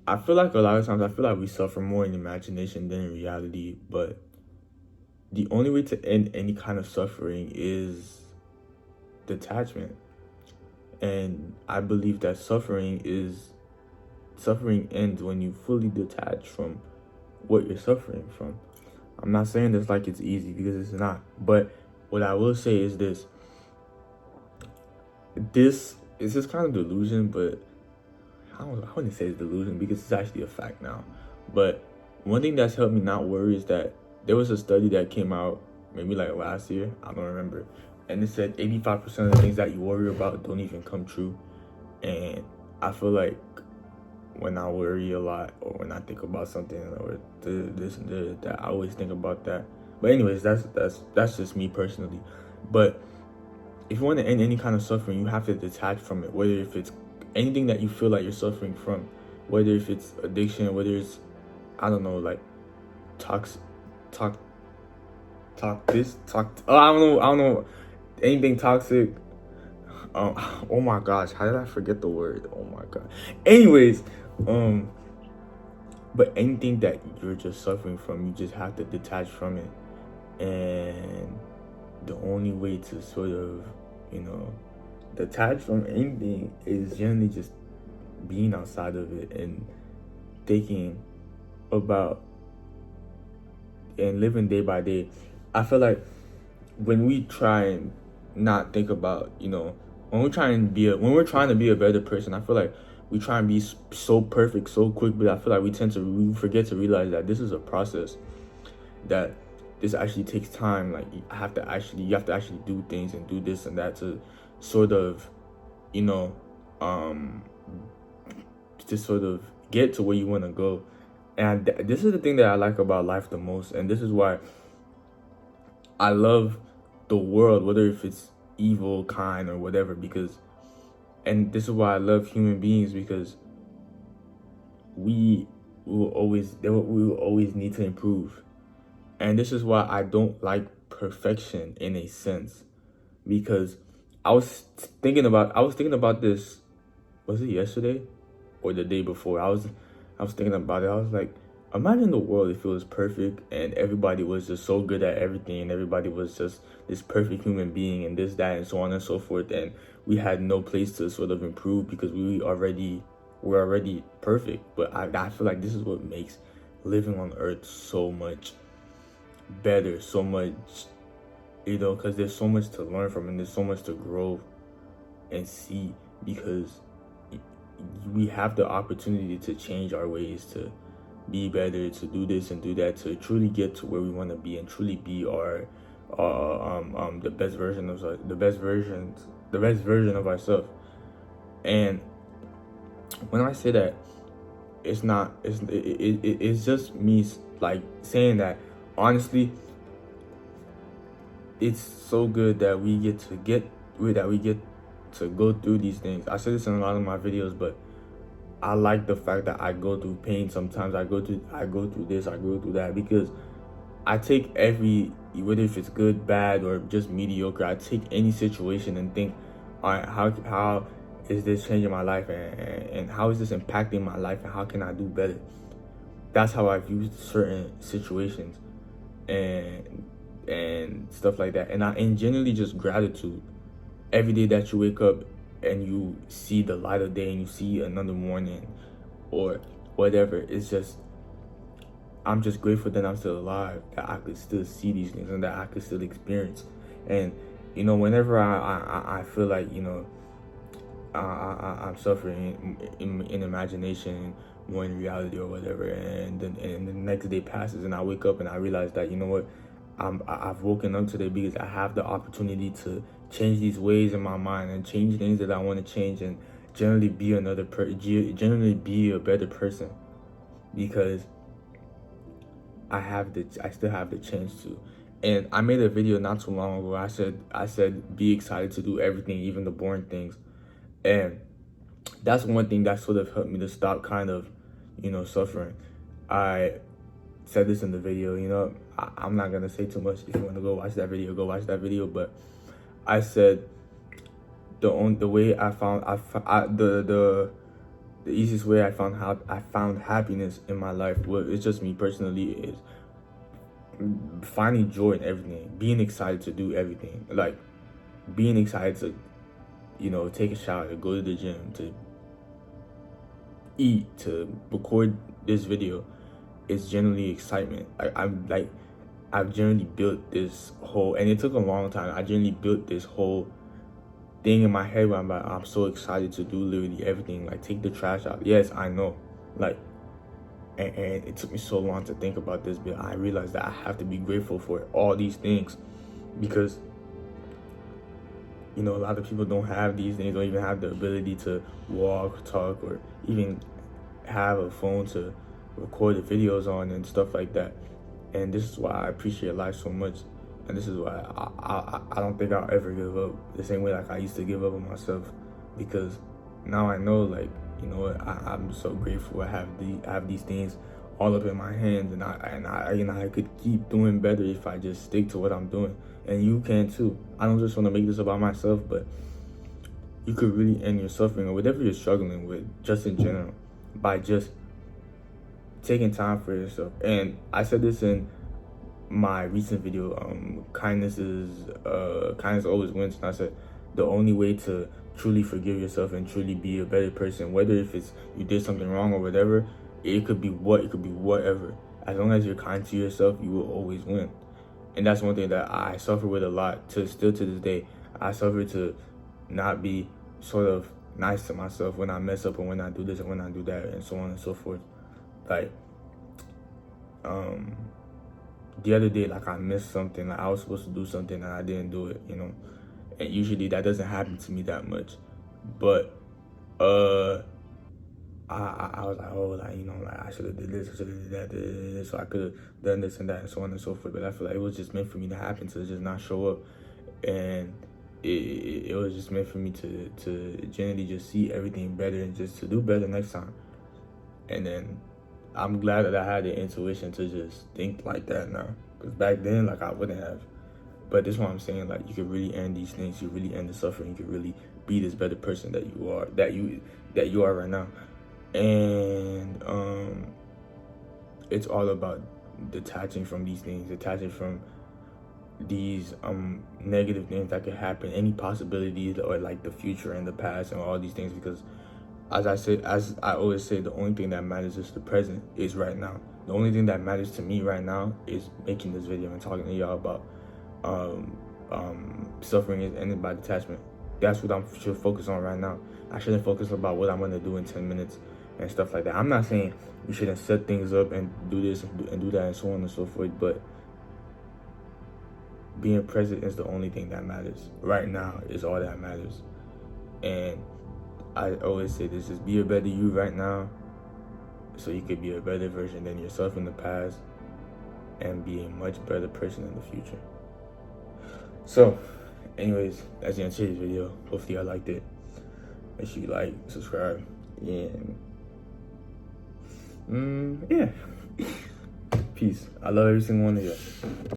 I feel like a lot of times I feel like we suffer more in imagination than in reality, but the only way to end any kind of suffering is detachment. And I believe that suffering ends when you fully detach from what you're suffering from. I'm not saying this like it's easy because it's not. But what I will say is this. This is just kind of delusion, but I wouldn't say it's delusion because it's actually a fact now. But one thing that's helped me not worry is that there was a study that came out maybe like last year. I don't remember. And it said 85% of the things that you worry about don't even come true. And I feel like when I worry a lot or when I think about something or this and that, I always think about that. But anyways, that's just me personally. But if you want to end any kind of suffering, you have to detach from it. Whether if it's anything that you feel like you're suffering from, whether if it's addiction, whether it's I don't know, like toxic, talk, talk this, talk. Oh, I don't know, anything toxic. Oh my gosh, how did I forget the word? Oh my god. Anyways, um, but anything that you're just suffering from, you just have to detach from it, and the only way to sort of, you know, detach from anything is generally just being outside of it and thinking about and living day by day. I feel like when we try and not think about, when when we're trying to be a better person, I feel like we try and be so perfect so quick, but I feel like we forget to realize that this is a process, that this actually takes time. Like you have to actually do things and do this and that to sort of, you know, um, to sort of get to where you want to go. And this is the thing that I like about life the most, and this is why I love the world, whether if it's evil, kind, or whatever. Because, and this is why I love human beings, because we we will always need to improve. And this is why I don't like perfection in a sense, because I was thinking about this, was it yesterday or the day before? I was thinking about it. I was like, imagine the world if it was perfect and everybody was just so good at everything and everybody was just this perfect human being and this, that, and so on and so forth, and we had no place to sort of improve because we're already perfect. But I feel like this is what makes living on earth so much better, so much, because there's so much to learn from and there's so much to grow and see, because we have the opportunity to change our ways, to be better, to do this and do that, to truly get to where we want to be and truly be our the best version of the best version of ourselves. And when I say that, it's just me like saying that honestly, it's so good that we get to go through these things. I say this in a lot of my videos, but I like the fact that I go through pain sometimes. I go through this, I go through that, because I take whether if it's good, bad, or just mediocre, I take any situation and think, all right, how is this changing my life, and how is this impacting my life, and how can I do better? That's how I've used certain situations and stuff like that. And generally just gratitude. Every day that you wake up and you see the light of day and you see another morning or whatever, it's just, I'm just grateful that I'm still alive, that I could still see these things and that I could still experience. And whenever I feel like I'm suffering in imagination, more in reality or whatever, and the next day passes and I wake up and I realize that, you know what, I've woken up today because I have the opportunity to change these ways in my mind and change things that I want to change, and generally generally be a better person, because I still have the chance to. And I made a video not too long ago. I said be excited to do everything, even the boring things. And that's one thing that sort of helped me to stop kind of, suffering. I said this in the video, I'm not gonna say too much. If you want to go watch that video, go watch that video. But I said the way I found I the the easiest way I found happiness in my life, well, it's just me personally, is finding joy in everything, being excited to do everything, like being excited to, take a shower, to go to the gym, to eat, to record this video. It's generally excitement. I've generally built this whole, and it took a long time. I generally built this whole thing in my head where I'm so excited to do literally everything. Like, take the trash out. Yes, I know. Like, and it took me so long to think about this, but I realized that I have to be grateful for all these things, because a lot of people don't have these things, don't even have the ability to walk, talk, or even have a phone to record the videos on and stuff like that. And this is why I appreciate life so much, and this is why I don't think I'll ever give up the same way like I used to give up on myself, because now I know, like, I'm so grateful I have these things all up in my hands, and I could keep doing better if I just stick to what I'm doing, and you can too. I don't just want to make this about myself, but you could really end your suffering or whatever you're struggling with, just in general, by just taking time for yourself. And I said this in my recent video, kindness always wins. And I said the only way to truly forgive yourself and truly be a better person, whether if it's you did something wrong or whatever, it could be whatever. As long as you're kind to yourself, you will always win. And that's one thing that I suffer with a lot, still to this day. I suffer to not be sort of nice to myself when I mess up, and when I do this and when I do that, and so on and so forth. Like, the other day, like, I missed something. Like, I was supposed to do something and I didn't do it, and usually that doesn't happen to me that much, but I was like, oh, like, like, I should have did this, I should have did that, so I could have done this and that, and so on and so forth. But I feel like it was just meant for me to happen, to just not show up, and it was just meant for me to generally just see everything better and just to do better next time. And then I'm glad that I had the intuition to just think like that now, because back then, like, I wouldn't have. But this is what I'm saying, like, you could really end these things, you really end the suffering, you could really be this better person that you are, that you are right now. And it's all about detaching from these things, detaching from these negative things that could happen, any possibilities, or like the future and the past and all these things, because as I always say, the only thing that matters is the present, is right now. The only thing that matters to me right now is making this video and talking to y'all about suffering is ended by detachment. That's what I should focus on right now. I shouldn't focus about what I'm gonna do in 10 minutes and stuff like that. I'm not saying you shouldn't set things up and do this and do that and so on and so forth, but being present is the only thing that matters. Right now is all that matters. And I always say this, is be a better you right now, so you could be a better version than yourself in the past and be a much better person in the future. So, anyways, that's the end of today's video. Hopefully y'all liked it. Make sure you like, subscribe, and yeah. Peace. I love every single one of you.